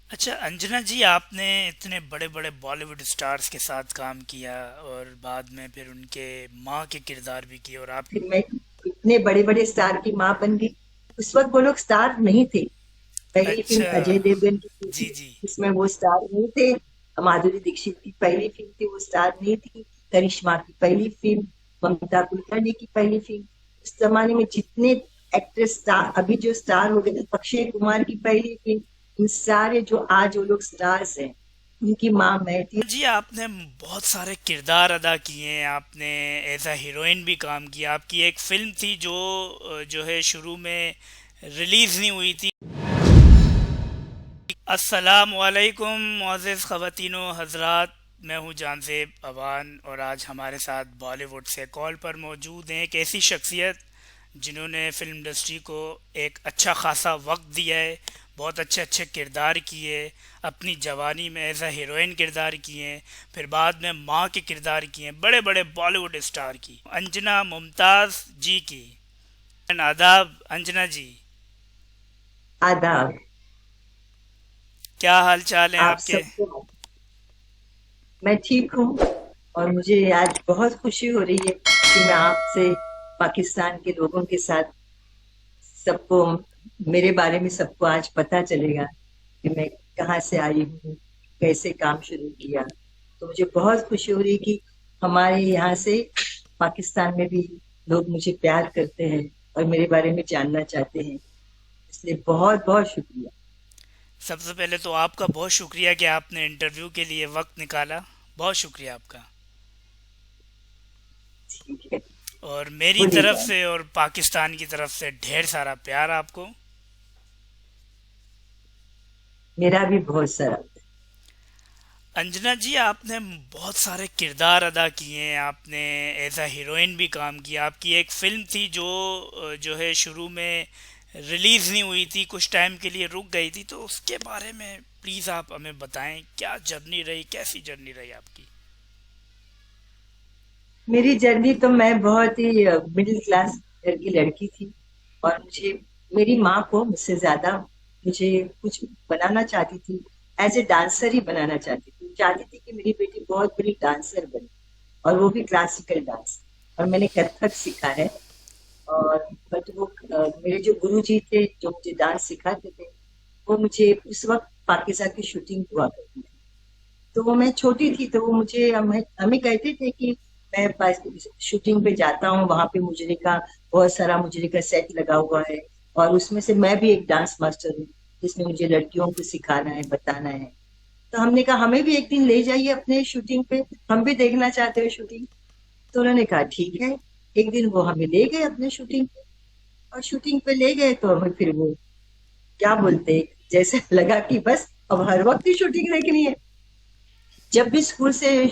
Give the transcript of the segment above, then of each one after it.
अच्छा अंजना जी, आपने इतने बड़े बड़े बॉलीवुड स्टार्स के साथ काम किया और बाद में फिर उनके माँ के किरदार भी किए और आप। फिर मैं इतने बड़े बड़े स्टार की माँ बन गई। उस वक्त वो लोग स्टार नहीं थे। पहली फिल्म अच्छा। अजय देवगन की जी थी, जी। उसमें वो स्टार नहीं थे। माधुरी दीक्षित की पहली फिल्म थी, वो स्टार नहीं थी। करिश्मा की पहली फिल्म, ममता कुलकर्णी की पहली फिल्म। उस जमाने में जितने एक्ट्रेस स्टार, अभी जो स्टार हो गए, अक्षय कुमार की पहली फिल्म, इन सारे जो आज वो लोग स्टार्स हैं, उनकी माँ मैं थी। जी, आपने बहुत सारे किरदार अदा किए हैं, आपने एज अ हीरोइन भी काम किया। आपकी एक फिल्म थी जो जो है शुरू में रिलीज नहीं हुई थी। अस्सलाम वालेकुम मुअज़्ज़िज़ ख़वातीनो हज़रात, मैं हूँ जानज़ेब अवान और आज हमारे साथ बॉलीवुड से कॉल पर मौजूद हैं एक ऐसी शख्सियत जिन्होंने फिल्म इंडस्ट्री को एक अच्छा खासा वक्त दिया है। बहुत अच्छे अच्छे किरदार किए, अपनी जवानी में एज अ हीरोइन किरदार किए, फिर बाद में माँ के किरदार किए, बड़े बड़े बॉलीवुड स्टार की अंजना मुमताज़ जी की। आदाब अंजना जी। आदाब। क्या हाल चाल हैं आप आपके? सबको, मैं ठीक हूँ। और मुझे आज बहुत खुशी हो रही है कि मैं आपसे, पाकिस्तान के लोगों के साथ, सबको मेरे बारे में सबको आज पता चलेगा कि मैं कहाँ से आई हूँ, कैसे काम शुरू किया। तो मुझे बहुत खुशी हो रही है कि हमारे यहाँ से पाकिस्तान में भी लोग मुझे प्यार करते हैं और मेरे बारे में जानना चाहते हैं। इसलिए बहुत बहुत शुक्रिया। सबसे पहले तो आपका बहुत शुक्रिया कि आपने इंटरव्यू के लिए वक्त निकाला। बहुत शुक्रिया आपका। ठीक है, और मेरी तरफ बोलिएगा। से और पाकिस्तान की तरफ से ढेर सारा प्यार आपको। मेरा भी बहुत सारा। अंजना जी, आपने बहुत सारे किरदार अदा किए हैं, आपने एज अ हीरोइन भी काम किया। आपकी एक फिल्म थी जो जो है शुरू में रिलीज़ नहीं हुई थी, कुछ टाइम के लिए रुक गई थी, तो उसके बारे में प्लीज़ आप हमें बताएं, क्या जर्नी रही, कैसी जर्नी रही आपकी? मेरी जर्नी तो, मैं बहुत ही मिडिल क्लास घर की लड़की थी। और मुझे, मेरी माँ को मुझसे ज्यादा मुझे कुछ बनाना चाहती थी। एज ए डांसर ही बनाना चाहती थी, चाहती थी कि मेरी बेटी बहुत बड़ी डांसर बने, और वो भी क्लासिकल डांस। और मैंने कथक सीखा है। और बट वो मेरे जो गुरु जी थे जो मुझे डांस सिखाते थे, वो मुझे उस वक्त पाकिजा की शूटिंग हुआ करती थी। तो वो, मैं छोटी थी तो वो मुझे, हमें हमें कहते थे कि मैं शूटिंग पे जाता हूँ, वहां पे मुजरे का बहुत सारा मुजरे का सेट लगा हुआ है, और उसमें से मैं भी एक डांस मास्टर हूँ, जिसमें मुझे लड़कियों को सिखाना है, बताना है। तो हमने कहा हमें भी एक दिन ले जाइए अपने शूटिंग पे, हम भी देखना चाहते हैं शूटिंग। तो उन्होंने कहा ठीक है। एक दिन वो हमें ले गए अपने शूटिंग पे, और शूटिंग पे ले गए तो हमें फिर वो, क्या बोलते, जैसे लगा कि बस अब हर वक्त ही शूटिंग देखनी है। जब भी स्कूल से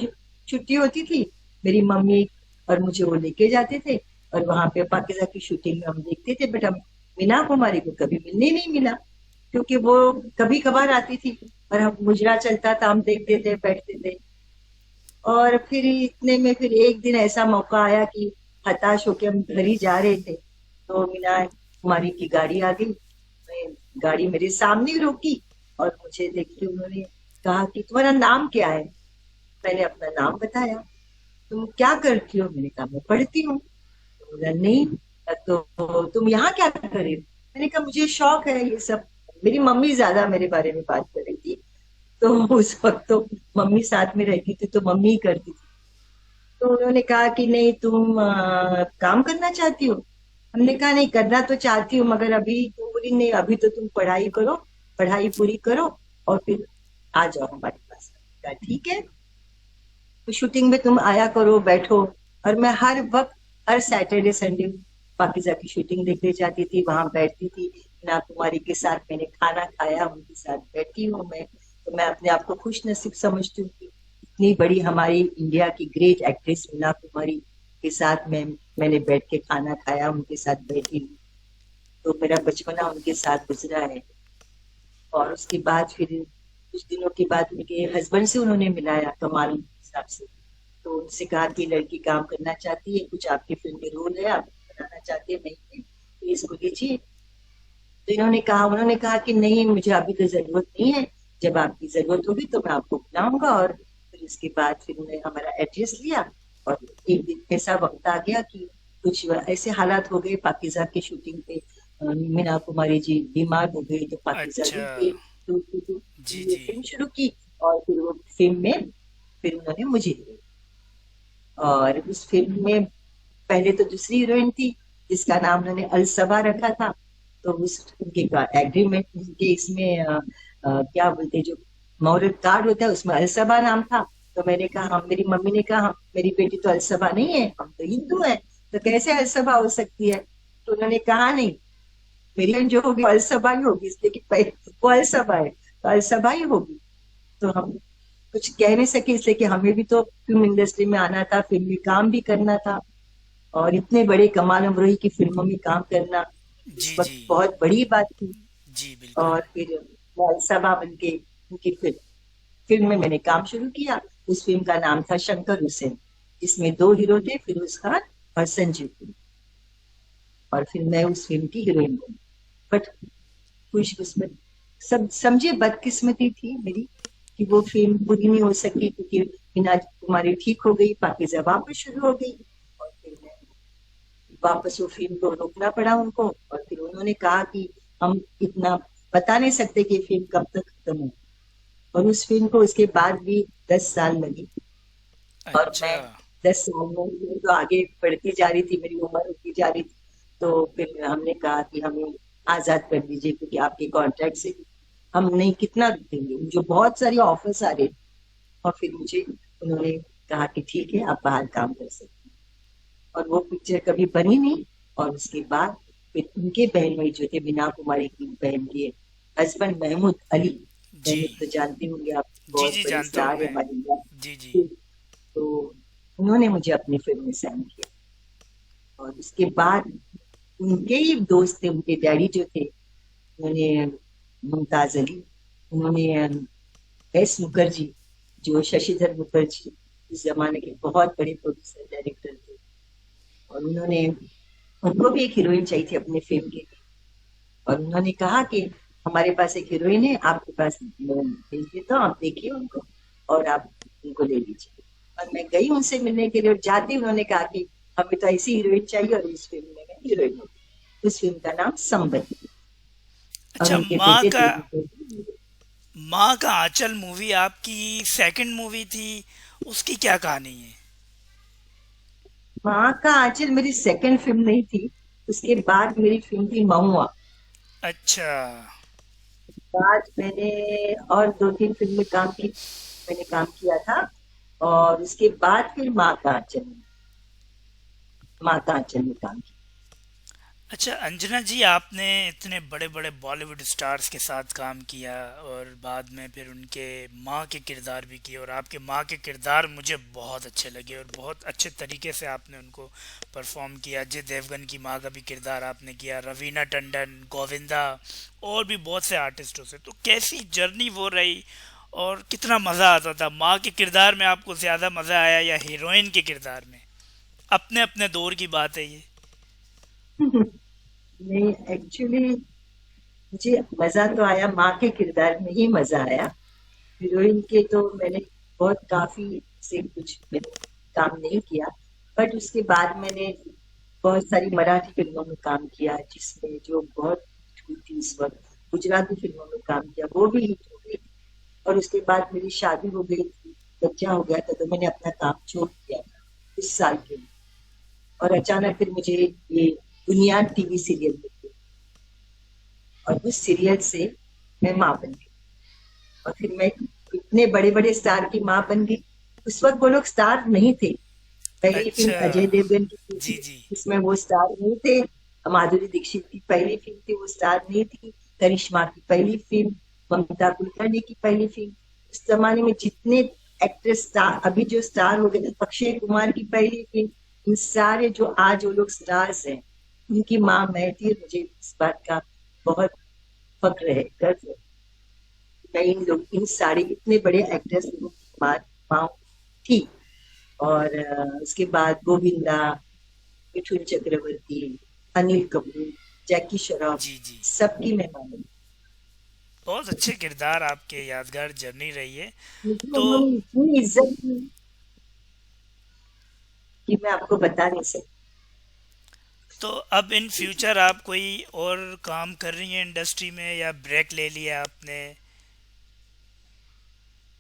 छुट्टी होती थी, मेरी मम्मी और मुझे वो लेके जाते थे, और वहां पे पाकिजा की शूटिंग में हम देखते थे। बट हम मीना कुमारी को कभी मिलने नहीं मिला, क्योंकि वो कभी कभार आती थी, और हम मुजरा चलता था, हम देखते थे, बैठते थे। और फिर इतने में फिर एक दिन ऐसा मौका आया कि हताश होके हम घर ही जा रहे थे, तो मीना कुमारी की गाड़ी आ गई। गाड़ी मेरे सामने रोकी, और मुझे देख के उन्होंने कहा कि तुम्हारा नाम क्या है। मैंने अपना नाम बताया। तुम क्या करती हो? मैंने कहा मैं पढ़ती हूँ। तो बोला नहीं, तो तुम यहाँ क्या कर रही हो? मैंने कहा मुझे शौक है ये सब। मेरी मम्मी ज्यादा मेरे बारे में बात कर रही थी, तो उस वक्त तो मम्मी साथ में रहती थी तो मम्मी ही करती थी। तो उन्होंने कहा कि नहीं, तुम काम करना चाहती हो? हमने कहा नहीं, करना तो चाहती हूँ, मगर अभी। तो बोली नहीं, अभी तो तुम पढ़ाई करो, पढ़ाई पूरी करो, और फिर आ जाओ हमारे पास। कहा ठीक है। तो शूटिंग में तुम आया करो, बैठो। और मैं हर वक्त, हर सैटरडे संडे पाकिजा की शूटिंग देखने जाती थी, वहां बैठती थी मीना कुमारी के साथ। मैंने खाना खाया, उनके साथ बैठी हूँ मैं। तो मैं अपने आप को खुश नसीब समझती हूँ कि इतनी बड़ी हमारी इंडिया की ग्रेट एक्ट्रेस मीना कुमारी के साथ मैंने बैठ के खाना खाया, उनके साथ बैठी हूँ। तो मेरा बचपना उनके साथ गुजरा है। और उसके बाद फिर कुछ दिनों के बाद उनके हस्बैंड से उन्होंने मिलाया, कमाल साहब से। तो उनसे कहा कि लड़की काम करना चाहती है, कुछ आपकी फिल्म में रोल है, आप बनाना चाहते हैं, नहीं है तो इसको लीजिए। तो उन्होंने कहा कि नहीं, मुझे अभी तो जरूरत नहीं है, जब आपकी जरूरत होगी तो मैं आपको बुलाऊंगा। और फिर उसके बाद फिर उन्होंने हमारा एड्रेस लिया। और एक दिन ऐसा वक्त आ गया कि कुछ ऐसे हालात हो गए पाकिजा की शूटिंग पे, मीना कुमारी जी बीमार हो गई तो पाकिजा अच्छा। रुक गई। तो जी ये जी। फिल्म शुरू की। और फिर वो फिल्म में फिर उन्होंने मुझे लिया। और उस फिल्म में पहले तो दूसरी हीरोइन थी जिसका नाम उन्होंने अलसबा रखा था। तो उस उनके एग्रीमेंट उनके इसमें क्या बोलते हैं, जो मोहरत कार्ड होता है उसमें अलसबा नाम था। तो मैंने कहा, हम मेरी मम्मी ने कहा, मेरी बेटी तो अलसबा नहीं है, हम तो हिंदू हैं, तो कैसे अलसबा हो सकती है। तो उन्होंने कहा नहीं, मेरी बहन जो होगी वो अलसबा ही होगी, इसलिए कि वो अलसबा है तो अलसबा ही होगी। तो हम कुछ कह नहीं सके, इसलिए कि हमें भी तो फिल्म इंडस्ट्री में आना था, फिल्म में काम भी करना था। और इतने बड़े कमाल अमरोही की फिल्मों में काम करना उस जी जी। वक्त बहुत बड़ी बात थी। जी बिल्कुल। और फिर लालसबा बन के उनकी फिल्म फिल्म में मैंने काम शुरू किया। उस फिल्म का नाम था शंकर हुसैन, जिसमें दो हीरो थे, फिरोज खान और संजीव कुमार। और फिर मैं उस फिल्म की हीरोइन बनी। बट खुशकिस्मत, सब समझे बदकिस्मती थी मेरी कि वो फिल्म पूरी नहीं हो सकी, क्योंकि मीना कुमारी ठीक हो गई, पाकिजा वापस शुरू हो गई। और फिर मैं वापस वो फिल्म को रोकना पड़ा उनको। और फिर उन्होंने कहा कि हम इतना बता नहीं सकते कि फिल्म कब तक खत्म हो। और उस फिल्म को उसके बाद भी 10 साल लगी। और अच्छा। मैं 10 साल में तो आगे बढ़ती जा रही थी, मेरी उम्र होती जा रही थी। तो फिर हमने कहा कि हमें आजाद कर दीजिए, क्योंकि आपके कॉन्ट्रैक्ट से हम नहीं, कितना देंगे, मुझे बहुत सारी ऑफर्स आ रही थी। और फिर मुझे उन्होंने कहा कि ठीक है, आप बाहर काम कर सकते हैं। और वो पिक्चर कभी बनी नहीं। और उसके बाद फिर उनके बहन भाई जो थे, मीना कुमारी की बहन के हस्बैंड महमूद अली, जी महमूद तो जानते होंगे आप, जी। बहुत जी बड़े जानता हूँ स्टार है मैं। हमारे इंडिया जी जी। के। तो उन्होंने मुझे अपनी फिल्म में साइन किया। और उसके बाद उनके ही दोस्त थे, उनके डैडी जो थे, उन्होंने मुमताज अली, उन्होंने एस मुखर्जी, जो शशिधर मुखर्जी उस जमाने के बहुत बड़े प्रोड्यूसर डायरेक्टर थे। और उन्होंने उनको भी एक हीरोइन चाहिए थी अपने फिल्म के लिए। और उन्होंने कहा कि हमारे पास एक हीरोइन है, आपके पास मैं भेज देता हूँ, आप देखिए उनको और आप उनको ले लीजिए। और मैं गई उनसे मिलने के लिए, और जाते ही उन्होंने कहा कि हमें तो ऐसी हीरोइन चाहिए। और उस फिल्म में मैं हीरोइन हूँ। उस फिल्म का नाम संबल। और अच्छा। उनके बेटे थे। माँ का आंचल मूवी आपकी सेकंड मूवी थी, उसकी क्या कहानी है? माँ का आंचल मेरी सेकंड फिल्म नहीं थी। उसके बाद मेरी फिल्म थी महुआ। अच्छा। बाद मैंने और 2-3 फिल्म में काम की, मैंने काम किया था। और उसके बाद फिर माँ का आंचल में काम किया। अच्छा अंजना जी, आपने इतने बड़े बड़े बॉलीवुड स्टार्स के साथ काम किया और बाद में फिर उनके माँ के किरदार भी किए, और आपके माँ के किरदार मुझे बहुत अच्छे लगे और बहुत अच्छे तरीके से आपने उनको परफॉर्म किया। अजय देवगन की माँ का भी किरदार आपने किया, रवीना टंडन, गोविंदा, और भी बहुत से आर्टिस्टों से। तो कैसी जर्नी वो रही और कितना मज़ा आता था? माँ के किरदार में आपको ज़्यादा मज़ा आया या हीरोइन के किरदार में? अपने अपने दौर की बात है ये। नहीं, एक्चुअली मुझे मजा तो आया, माँ के किरदार में ही मजा आया। हीरोइन के तो मैंने बहुत काफी से कुछ मैंने काम नहीं किया। बट उसके बाद मैंने बहुत सारी मराठी फिल्मों में काम किया, जिसमें जो बहुत हिट हुई थी उस वक्त। गुजराती फिल्मों में काम किया, वो भी हिट हो गई थी। और उसके बाद मेरी शादी हो गई थी, बच्चा हो गया था, तो मैंने अपना काम छोड़ दिया था कुछ साल के लिए। और अचानक फिर मुझे ये बुनियाद टीवी सीरियल मिल गई। और उस सीरियल से मैं माँ बन गई। और फिर मैं इतने बड़े बड़े स्टार की माँ बन गई। उस वक्त वो लोग स्टार नहीं थे। पहली फिल्म अच्छा। अजय देवगन की जी थी, जी। उसमें वो स्टार नहीं थे। माधुरी दीक्षित की पहली फिल्म थी, वो स्टार नहीं थी। करिश्मा की पहली फिल्म, ममता कुलकर्णी की पहली फिल्म। उस जमाने में जितने एक्ट्रेस स्टार, अभी जो स्टार हो गए, अक्षय कुमार की पहली फिल्म, इन सारे जो आज वो लोग स्टार्स हैं, उनकी माँ मैं थी। और मुझे इस बात का बहुत फक्र है, गर्व है। मैं इन सारे इतने बड़े एक्टर्स लोगों की माँ थी। और उसके बाद गोविंदा, मिठुन चक्रवर्ती, अनिल कपूर, जैकी श्रॉफ, जी जी। सबकी मैं माँ बनी। बहुत अच्छे किरदार, आपके यादगार जर्नी रही है। मुझे तो उन्होंने इतनी इज्जत की कि मैं आपको बता नहीं सकती। तो अब इन फ्यूचर आप कोई और काम कर रही हैं इंडस्ट्री में, या ब्रेक ले लिया आपने?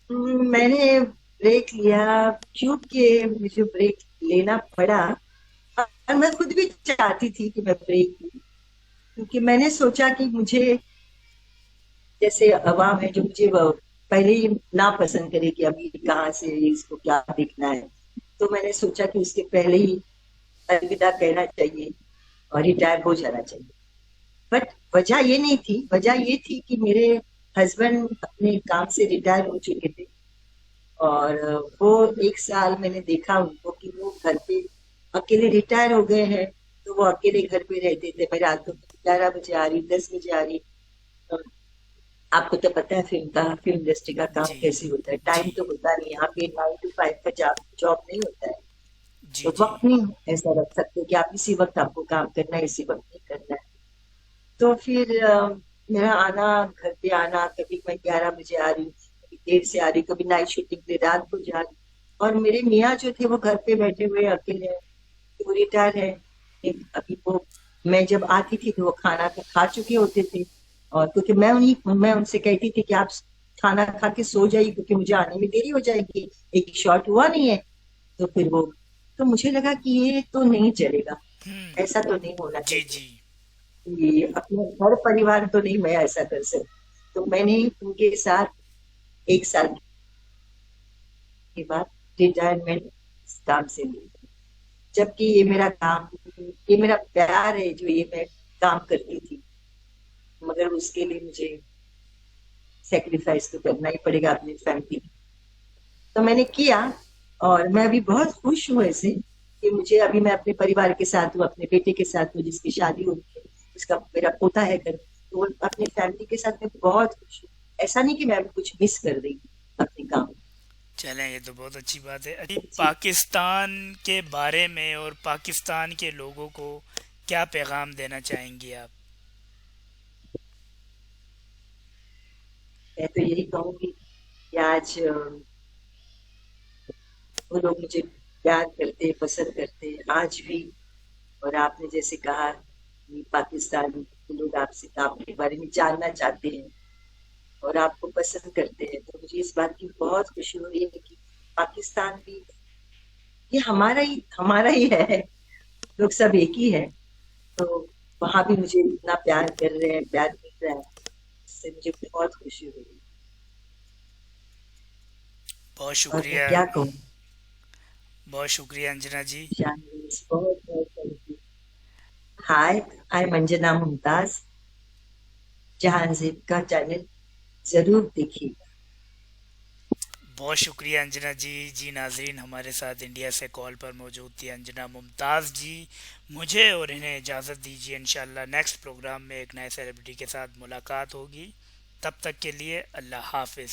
मैंने ब्रेक लिया क्योंकि मुझे ब्रेक लेना पड़ा, और मैं खुद भी चाहती थी कि मैं ब्रेक लूं, क्योंकि मैंने सोचा कि मुझे, जैसे अवाम है जो मुझे पहले ही ना पसंद करे कि अभी कहाँ से इसको क्या देखना है, तो मैंने सोचा कि उसके पहले ही अलविदा कहना चाहिए और रिटायर हो जाना चाहिए। बट वजह ये नहीं थी, वजह ये थी कि मेरे हस्बैंड अपने काम से रिटायर हो चुके थे, और वो एक साल मैंने देखा उनको कि वो घर पे अकेले रिटायर हो गए हैं। तो वो अकेले घर पे रहते थे, मैं रात को 11 बजे आ रही, 10 बजे आ रही। आपको तो पता है फिल्म इंडस्ट्री का काम जी कैसे होता है, जी टाइम तो होता नहीं यहाँ पे, 9 to 5 का जॉब जॉब नहीं होता है। जी तो जी। वक्त नहीं ऐसा रख सकते कि आप इसी वक्त आपको काम करना है, इसी वक्त नहीं करना है। तो फिर मेरा आना, घर पे आना, कभी मैं 11 बजे आ रही, कभी देर से आ रही, कभी नाइट शूटिंग के लिए रात को जा रही। और मेरे मियाँ जो थे वो घर पे बैठे हुए अकेले हैं, वो रिटायर है। अभी वो, मैं जब आती थी तो वो खाना खा चुके होते थे, और क्योंकि मैं उनसे कहती थी कि आप खाना खा के सो जाइए क्योंकि मुझे आने में देरी हो जाएगी, एक शॉट हुआ नहीं है। तो फिर वो, तो मुझे लगा कि ये तो नहीं चलेगा, ऐसा तो नहीं होना जी चाहिए जी। कि अपने घर परिवार तो नहीं मैं ऐसा कर सकती। तो मैंने उनके साथ 1 साल के बाद रिटायरमेंट इस काम से ली, जबकि ये मेरा काम, ये मेरा प्यार है जो ये मैं काम करती थी, मगर उसके लिए मुझे सेक्रीफाइस तो करना ही पड़ेगा अपनी फैमिली। तो मैंने किया, और मैं अभी बहुत खुश हूँ ऐसे कि मुझे, अभी मैं अपने परिवार के साथ हूँ, अपने बेटे के साथ हूँ जिसकी शादी हुई है, उसका मेरा पोता है घर, तो अपनी फैमिली के साथ मैं बहुत खुश हूँ। ऐसा नहीं कि मैं अभी कुछ मिस कर रही हूँ अपने काम। चलें, ये तो बहुत अच्छी बात है। अभी जी, पाकिस्तान के बारे में और पाकिस्तान के लोगों को क्या पैगाम देना चाहेंगी आप? मैं तो यही कहूंगी कि आज वो लोग मुझे प्यार करते, पसंद करते हैं आज भी। और आपने जैसे कहा कि पाकिस्तान के लोग आपसे, आपके बारे में जानना चाहते हैं और आपको पसंद करते हैं, तो मुझे इस बात की बहुत खुशी हो रही है कि पाकिस्तान भी, ये हमारा ही है, लोग सब एक ही है। तो वहां भी मुझे इतना प्यार कर रहे हैं, प्यार मिल रहा है, इससे मुझे बहुत खुशी हो रही है। बहुत और मैं शुक्रिया। क्या कहूँ, बहुत शुक्रिया अंजना जी। शानवी, बहुत बहुत थैंक यू। हाय, आई मंजना मुमताज, जहांगीर का चैनल जरूर देखिए। बहुत शुक्रिया अंजना जी। जी नाजरीन, हमारे साथ इंडिया से कॉल पर मौजूद थी अंजना मुमताज़ जी। मुझे और इन्हें इजाज़त दीजिए, इंशाल्लाह नेक्स्ट प्रोग्राम में एक नए सेलिब्रिटी के साथ मुलाकात होगी। तब तक के लिए अल्लाह हाफिज़।